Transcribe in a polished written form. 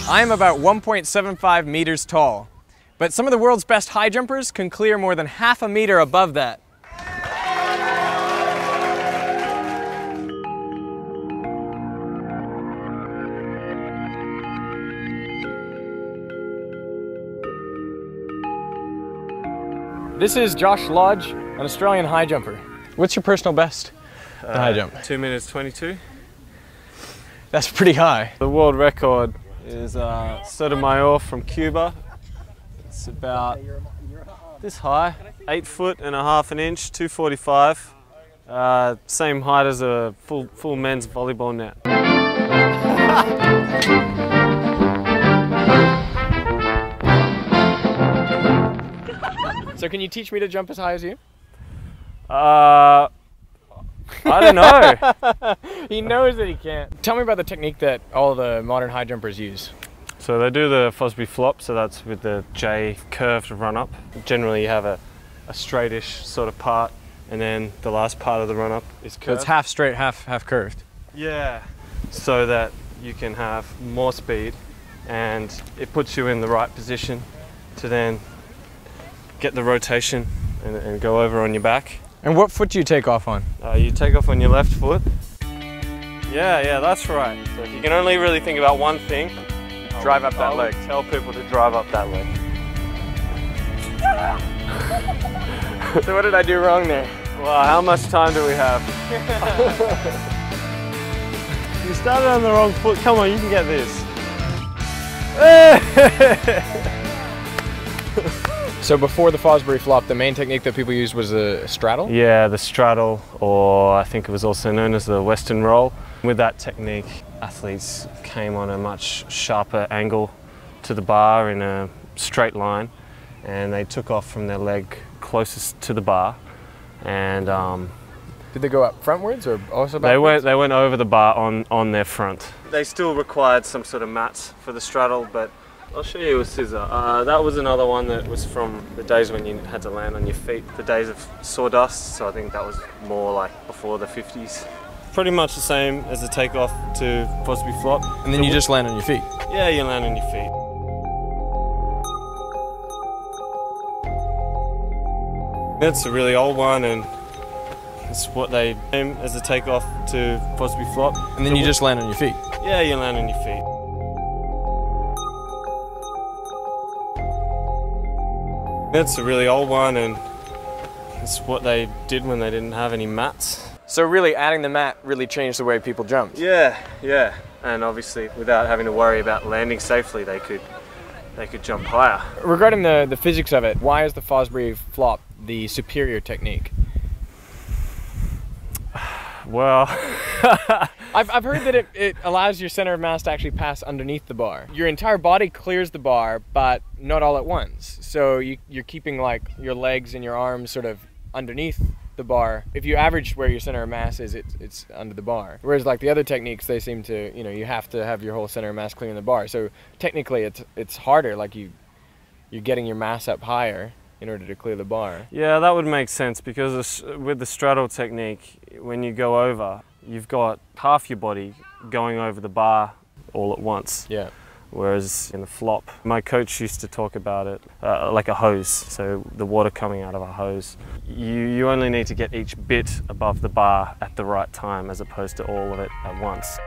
I am about 1.75 meters tall, but some of the world's best high jumpers can clear more than half a meter above that. This is Josh Lodge, an Australian high jumper. What's your personal best at high jump? 2 minutes 22. That's pretty high. The world record is Sotomayor from Cuba. It's about this high, 8.5 inches, 245. Same height as a full men's volleyball net. So can you teach me to jump as high as you? I don't know. He knows that he can't. Tell me about the technique that all the modern high jumpers use. So they do the Fosbury flop, so that's with the J curved run up. Generally you have a straightish sort of part, and then the last part of the run up is curved. So it's half straight, half curved. Yeah, so that you can have more speed, and it puts you in the right position to then get the rotation and go over on your back. And what foot do you take off on? You take off on your left foot. Yeah, that's right. So if you can only really think about one thing, Drive up that leg. Tell people to drive up that leg. So what did I do wrong there? Well, how much time do we have? You started on the wrong foot. Come on, you can get this. So before the Fosbury flop, the main technique that people used was the straddle? Yeah, the straddle, or I think it was also known as the Western roll. With that technique, athletes came on a much sharper angle to the bar in a straight line, and they took off from their leg closest to the bar. And did they go up frontwards or also backwards? They went over the bar on their front. They still required some sort of mats for the straddle, but I'll show you a scissor. That was another one that was from the days when you had to land on your feet, the days of sawdust, so I think that was more like before the 50s. Pretty much the same as the takeoff to Fosbury flop. And then you just land on your feet? Yeah, you land on your feet. It's a really old one, and it's what they aim as the takeoff to Fosbury flop. And then you just land on your feet? Yeah, you land on your feet. It's a really old one, and it's what they did when they didn't have any mats. So really adding the mat really changed the way people jumped? Yeah. And obviously without having to worry about landing safely, they could jump higher. Regarding the physics of it, why is the Fosbury flop the superior technique? Well, I've heard that it allows your center of mass to actually pass underneath the bar. Your entire body clears the bar, but not all at once. So you're keeping like your legs and your arms sort of underneath the bar. If you average where your center of mass is, it's under the bar. Whereas like the other techniques, they seem to, you have to have your whole center of mass clearing the bar. So technically it's harder, like you're getting your mass up higher in order to clear the bar. Yeah, that would make sense, because with the straddle technique, when you go over, you've got half your body going over the bar all at once. Yeah. Whereas in the flop, my coach used to talk about it like a hose, so the water coming out of a hose. You only need to get each bit above the bar at the right time, as opposed to all of it at once.